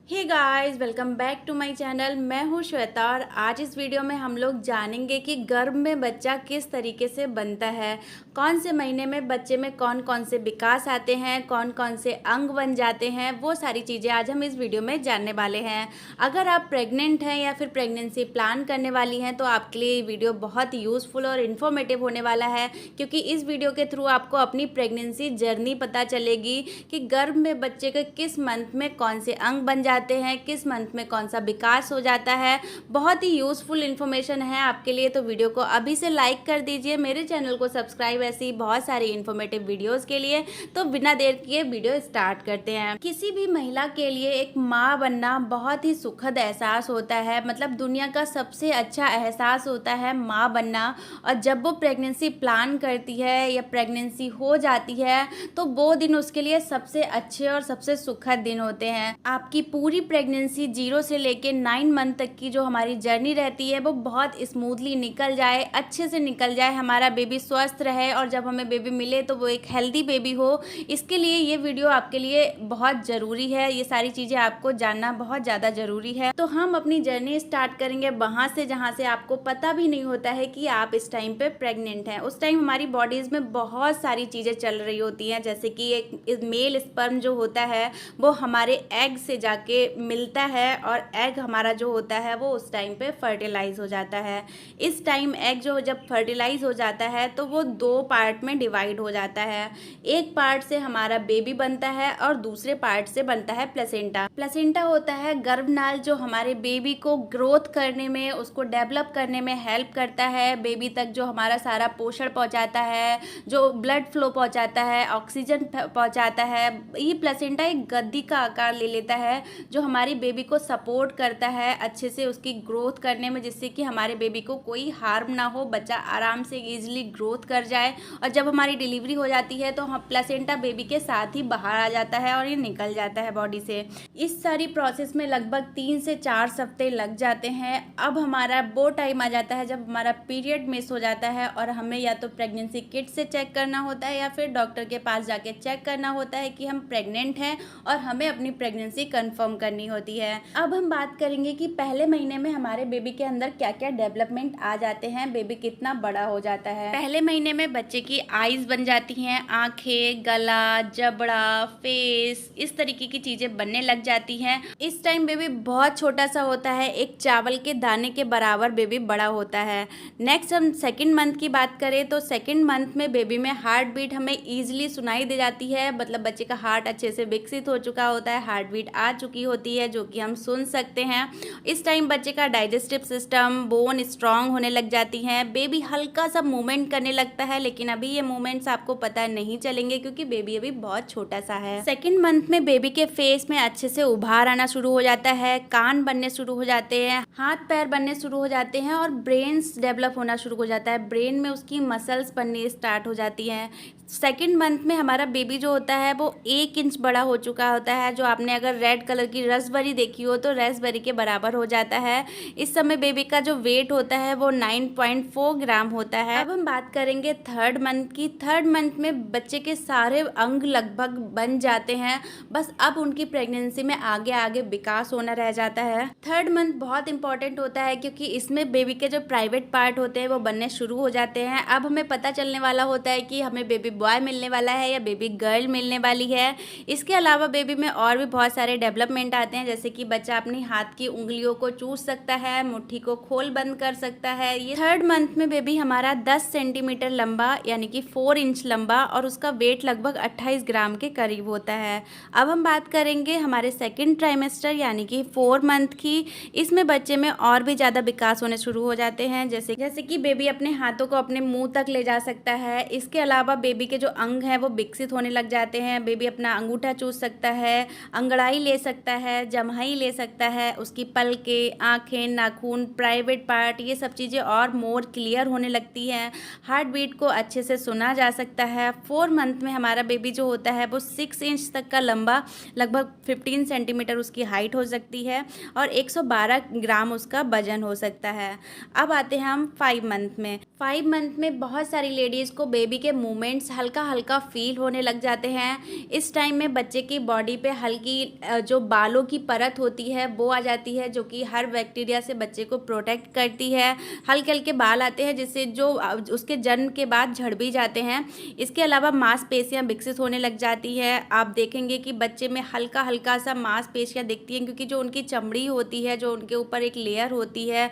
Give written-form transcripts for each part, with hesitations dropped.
Hey guys, welcome back to my channel. मैं हूँ श्वेता और आज इस वीडियो में हम लोग जानेंगे कि गर्भ में बच्चा किस तरीके से बनता है, कौन से महीने में बच्चे में कौन कौन से विकास आते हैं, कौन कौन से अंग बन जाते हैं, वो सारी चीज़ें आज हम इस वीडियो में जानने वाले हैं। अगर आप प्रेग्नेंट हैं या फिर प्रेगनेंसी प्लान करने वाली हैं तो आपके लिए ये वीडियो बहुत यूज़फुल और इन्फॉर्मेटिव होने वाला है, क्योंकि इस वीडियो के थ्रू आपको अपनी प्रेगनेंसी जर्नी पता चलेगी कि गर्भ में बच्चे के किस मंथ में कौन से अंग बन जाते हैं, किस मंथ में कौन सा विकास हो जाता है। बहुत ही यूज़फुल इन्फॉर्मेशन है आपके लिए, तो वीडियो को अभी से लाइक कर दीजिए, मेरे चैनल को सब्सक्राइब ऐसी बहुत सारी इन्फॉर्मेटिव वीडियोस के लिए। तो बिना देर किए वीडियो स्टार्ट करते हैं। किसी भी महिला के लिए एक माँ बनना बहुत ही सुखद एहसास होता है, मतलब दुनिया का सबसे अच्छा एहसास होता है माँ बनना। और जब वो प्रेगनेंसी प्लान करती है या प्रेगनेंसी हो जाती है तो वो दिन उसके लिए सबसे अच्छे और सबसे सुखद दिन होते हैं। आपकी पूरी प्रेगनेंसी 0 से लेके 9 मंथ तक की जो हमारी जर्नी रहती है वो बहुत स्मूथली निकल जाए, अच्छे से निकल जाए, हमारा बेबी स्वस्थ रहे और जब हमें बेबी मिले तो वो एक हेल्दी बेबी हो। इसके लिए ये वीडियो आपके लिए बहुत ज़रूरी है, ये सारी चीज़ें आपको जानना बहुत ज़्यादा ज़रूरी है। तो हम अपनी जर्नी स्टार्ट करेंगे वहाँ से जहाँ से आपको पता भी नहीं होता है कि आप इस टाइम पे प्रेग्नेंट हैं। उस टाइम हमारी बॉडीज़ में बहुत सारी चीज़ें चल रही होती हैं, जैसे कि एक मेल स्पर्म जो होता है वो हमारे एग से जाके मिलता है और एग हमारा जो होता है वो उस टाइम पे फर्टिलाइज हो जाता है। इस टाइम एग जो जब फर्टिलाइज हो जाता है तो वो 2 पार्ट में डिवाइड हो जाता है। एक पार्ट से हमारा बेबी बनता है और दूसरे पार्ट से बनता है प्लेसेंटा। प्लेसेंटा होता है गर्भनाल जो हमारे बेबी को ग्रोथ करने में, उसको डेवलप करने में हेल्प करता है, बेबी तक जो हमारा सारा पोषण पहुंचाता है, जो ब्लड फ्लो पहुंचाता है, ऑक्सीजन पहुंचाता है। ये प्लेसेंटा एक गद्दी का आकार ले लेता है जो हमारी बेबी को सपोर्ट करता है अच्छे से उसकी ग्रोथ करने में, जिससे कि हमारे बेबी को कोई हार्म ना हो, बच्चा आराम से इजीली ग्रोथ कर जाए। और जब हमारी डिलीवरी हो जाती है तो हम प्लेसेंटा बेबी के साथ ही बाहर आ जाता है और ये निकल जाता है बॉडी से। इस सारी प्रोसेस में लगभग 3 से 4 हफ्ते लग जाते हैं। अब हमारा वो टाइम आ जाता है जब हमारा पीरियड मिस हो जाता है और हमें या तो प्रेगनेंसी किट से चेक करना होता है या फिर डॉक्टर के पास जाके चेक करना होता है कि हम प्रेग्नेंट हैं और हमें अपनी प्रेगनेंसी कंफर्म करनी होती है। अब हम बात करेंगे कि पहले महीने में हमारे बेबी के अंदर क्या क्या डेवलपमेंट आ जाते हैं, बेबी कितना बड़ा हो जाता है। पहले महीने में बच्चे की आईज बन जाती हैं, आंखें, गला, जबड़ा, फेस, इस तरीके की चीजें बनने लग जाती हैं। इस टाइम बेबी बहुत छोटा सा होता है, एक चावल के दाने के बराबर बेबी बड़ा होता है। नेक्स्ट हम सेकेंड मंथ की बात करें तो सेकेंड मंथ में बेबी में हार्ट बीट हमें ईजिली सुनाई दे जाती है, मतलब बच्चे का हार्ट अच्छे से विकसित हो चुका होता है, हार्ट बीट आ चुकी होती है जो कि हम सुन सकते हैं। इस टाइम बच्चे का डाइजेस्टिव सिस्टम, बोन स्ट्रांग होने लग जाती हैं, बेबी हल्का सा मूवमेंट करने लगता है, लेकिन अभी ये मूवमेंट्स आपको पता नहीं चलेंगे क्योंकि बेबी अभी बहुत छोटा सा है। सेकेंड मंथ में बेबी के फेस में अच्छे से उभार आना शुरू हो जाता है, कान बनने शुरू हो जाते हैं, हाथ पैर बनने शुरू हो जाते हैं और ब्रेन्स डेवलप होना शुरू हो जाता है, ब्रेन में उसकी मसल्स बनने स्टार्ट हो जाती हैं। सेकेंड मंथ में हमारा बेबी जो होता है वो 1 इंच बड़ा हो चुका होता है, जो आपने अगर रेड कलर की रसबेरी देखी हो तो रसबेरी के बराबर हो जाता है। इस समय बेबी का जो वेट होता है वो 9.4 ग्राम होता है। अब हम बात करेंगे थर्ड मंथ की। थर्ड मंथ में बच्चे के सारे अंग लगभग बन जाते हैं, बस अब उनकी प्रेगनेंसी में आगे आगे विकास होना रह जाता है। थर्ड मंथ बहुत इंपॉर्टेंट होता है क्योंकि इसमें बेबी के जो प्राइवेट पार्ट होते हैं वो बनने शुरू हो जाते हैं। अब हमें पता चलने वाला होता है कि हमें बेबी बॉय मिलने वाला है या बेबी गर्ल मिलने वाली है। इसके अलावा बेबी में और भी बहुत सारे डेवलपमेंट आते हैं, जैसे कि बच्चा अपनी हाथ की उंगलियों को चूस सकता है, मुट्ठी को खोल बंद कर सकता है। ये थर्ड मंथ में बेबी हमारा 10 सेंटीमीटर लंबा यानी कि 4 इंच लंबा और उसका वेट लगभग 28 ग्राम के करीब होता है। अब हम बात करेंगे हमारे सेकेंड ट्राइमेस्टर यानी कि 4 मंथ की। इसमें बच्चे में और भी ज़्यादा विकास होने शुरू हो जाते हैं, जैसे कि बेबी अपने हाथों को अपने मुंह तक ले जा सकता है। इसके अलावा बेबी के जो अंग हैं वो विकसित होने लग जाते हैं, बेबी अपना अंगूठा चूस सकता है, अंगड़ाई ले सकता है, जम्हाई ले सकता है, उसकी पलकें, आँखें, नाखून, प्राइवेट पार्ट, ये सब चीज़ें और मोर क्लियर होने लगती हैं। हार्ट बीट को अच्छे से सुना जा सकता है। 4 मंथ में हमारा बेबी जो होता है वो 6 इंच तक का लंबा, लगभग 15 सेंटीमीटर उसकी हाइट हो सकती है और 112 ग्राम उसका वजन हो सकता है। अब आते हैं हम 5 मंथ में। 5 मंथ में बहुत सारी लेडीज़ को बेबी के मूवमेंट्स हल्का हल्का फील होने लग जाते हैं। इस टाइम में बच्चे की बॉडी पे हल्की जो बालों की परत होती है वो आ जाती है, जो कि हर बैक्टीरिया से बच्चे को प्रोटेक्ट करती है। हल्के हल्के बाल आते हैं जिससे जो उसके जन्म के बाद झड़ भी जाते हैं। इसके अलावा मांसपेशियां विकसित होने लग जाती है। आप देखेंगे कि बच्चे में हल्का हल्का सा मांसपेशियां दिखती हैं, क्योंकि जो उनकी चमड़ी होती है, जो उनके ऊपर एक लेयर होती है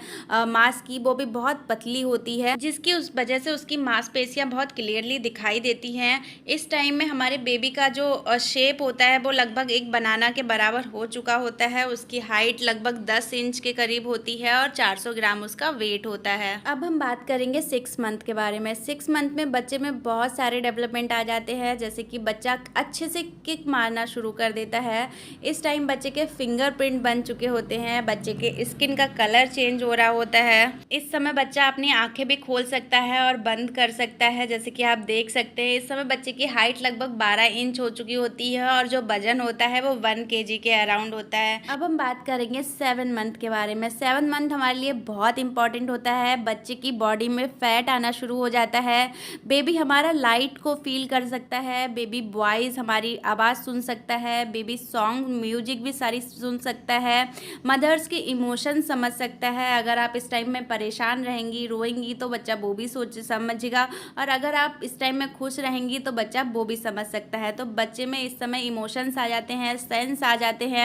मांस की, वो भी बहुत पतली होती है, जिसकी उस वजह से उसकी मांसपेशियां बहुत क्लियरली दिखाई देती हैं। इस टाइम में हमारे बेबी का जो शेप होता है वो लगभग एक बनाना के बराबर हो चुका होता है। उसकी हाइट लगभग 10 इंच के करीब होती है और 400 ग्राम उसका वेट होता है। अब हम बात करेंगे 6 मंथ के बारे में। 6 मंथ में बच्चे में बहुत सारे डेवलपमेंट आ जाते हैं, जैसे कि बच्चा अच्छे से किक मारना शुरू कर देता है। इस टाइम बच्चे के फिंगरप्रिंट बन चुके होते हैं, बच्चे के स्किन का कलर चेंज हो रहा होता है। इस समय बच्चा अपनी आंखें भी खोल सकता है और बंद कर सकता है, जैसे कि आप देख सकते हैं। इस समय बच्चे की हाइट लगभग 12 इंच हो चुकी होती है और जो वजन होता है वो 1 kg के अराउंड होता है। अब हम बात करेंगे 7 मंथ के बारे में। 7 मंथ हमारे लिए बहुत इंपॉर्टेंट होता है। बच्चे की बॉडी में फैट आना शुरू हो जाता है। बेबी हमारा लाइट को फील कर सकता है, बेबी वॉइस हमारी आवाज़ सुन सकता है, बेबी सॉन्ग म्यूजिक भी सारी सुन सकता है, मदर्स के इमोशन समझ सकता है। अगर आप इस टाइम में परेशान रहेंगी, रोएंगी, तो बच्चा वो भी समझेगा, और अगर आप इस टाइम में खुश रहेंगी तो बच्चा वो भी समझ सकता है। तो बच्चे में इस समय इमोशंस आ जाते हैं, सेंस आ जाते हैं।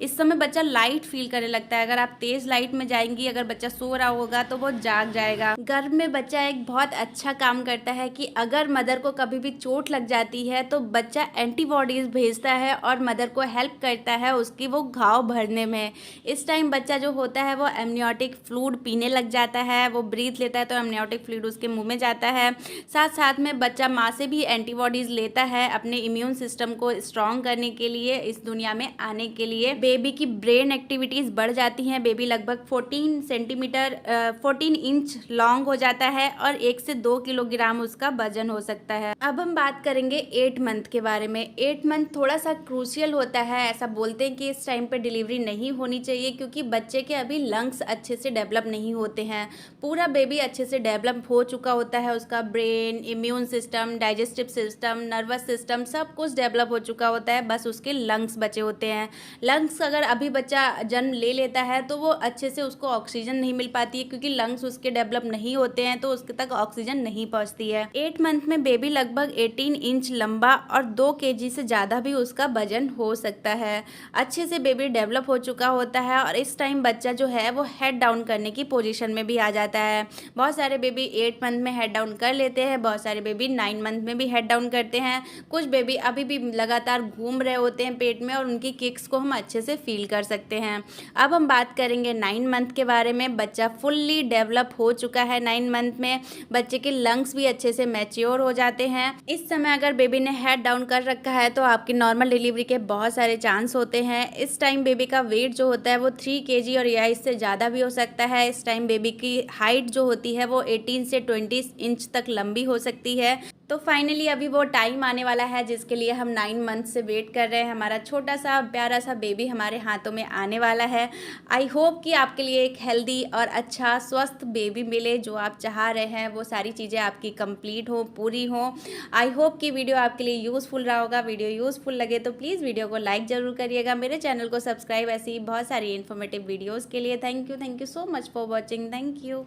इस समय बच्चा लाइट फील करने लगता है। अगर आप तेज़ लाइट में जाएंगी, अगर बच्चा सो रहा होगा तो वो जाग जाएगा। गर्भ में बच्चा एक बहुत अच्छा काम करता है कि अगर मदर को कभी भी चोट लग जाती है तो बच्चा एंटीबॉडीज़ भेजता है और मदर को हेल्प करता है उसकी वो घाव भरने में। इस टाइम बच्चा जो होता है वो एमनियोटिक फ्लूइड पीने लग जाता है, वो ब्रीथ लेता है तो एमनियोटिक फ्लूइड उसके मुंह में जाता है। साथ साथ में बच्चा माँ से भी एंटीबॉडीज़ लेता है अपने इम्यून सिस्टम को स्ट्रॉन्ग करने के लिए, इस दुनिया में आने के लिए। बेबी की ब्रेन एक्टिविटीज़ बढ़ जाती हैं। बेबी लगभग 14 इंच लॉन्ग हो जाता है और 1 से 2 किलोग्राम उसका वजन हो सकता है। अब हम बात करेंगे 8 मंथ के बारे में। 8 मंथ थोड़ा सा क्रूशियल होता है। ऐसा बोलते हैं कि इस टाइम पे डिलीवरी नहीं होनी चाहिए, क्योंकि बच्चे के अभी लंग्स अच्छे से डेवलप नहीं होते हैं। पूरा बेबी अच्छे से डेवलप हो चुका होता है, उसका brain, immune system, digestive system, nervous system सब कुछ डेवलप हो चुका होता है, बस उसके लंग्स बचे होते हैं। लंग्स अगर अभी बच्चा जन्म ले लेता है तो वो अच्छे से उसको ऑक्सीजन नहीं मिल पाती है, क्योंकि लंग्स उसके डेवलप नहीं होते हैं तो उसके तक ऑक्सीजन नहीं पहुंचती है। 8 मंथ में बेबी लगभग 18 इंच लंबा और 2 kg से ज़्यादा भी उसका वजन हो सकता है। अच्छे से बेबी डेवलप हो चुका होता है और इस टाइम बच्चा जो है वो हेड डाउन करने की पोजीशन में भी आ जाता है। बहुत सारे बेबी 8 मंथ में हेड डाउन कर लेते हैं, बहुत सारे बेबी 9 मंथ में भी हेड डाउन करते हैं। कुछ बेबी अभी भी लगातार घूम रहे होते हैं पेट में और उनकी किक्स को हम अच्छे से फील कर सकते हैं। अब हम बात करेंगे 9 मंथ के बारे में। बच्चा फुल्ली डेवलप हो चुका है 9 मंथ में। बच्चे के लंग्स भी अच्छे से मैच्योर हो जाते हैं। इस समय अगर बेबी ने हेड डाउन कर रखा है तो आपकी नॉर्मल डिलीवरी के बहुत सारे चांस होते हैं। इस टाइम बेबी का वेट जो होता है वो 3 kg और या इससे ज़्यादा भी हो सकता है। इस टाइम बेबी की हाइट जो होती है वो 18 से 20 इंच तक लंबी हो सकती है। तो फाइनली अभी वो टाइम आने वाला है जिसके लिए हम 9 मंथ से वेट कर रहे हैं। हमारा छोटा सा प्यारा सा बेबी हमारे हाथों में आने वाला है। आई होप कि आपके लिए एक हेल्दी और अच्छा स्वस्थ बेबी मिले। जो आप चाह रहे हैं वो सारी चीज़ें आपकी कंप्लीट हो, पूरी हो। आई होप कि वीडियो आपके लिए यूज़फुल रहा होगा। वीडियो यूज़फुल लगे तो प्लीज़ वीडियो को लाइक ज़रूर करिएगा। मेरे चैनल को सब्सक्राइब ऐसी बहुत सारी इन्फॉर्मेटिव वीडियोज़ के लिए। Thank you so much for watching. Thank you.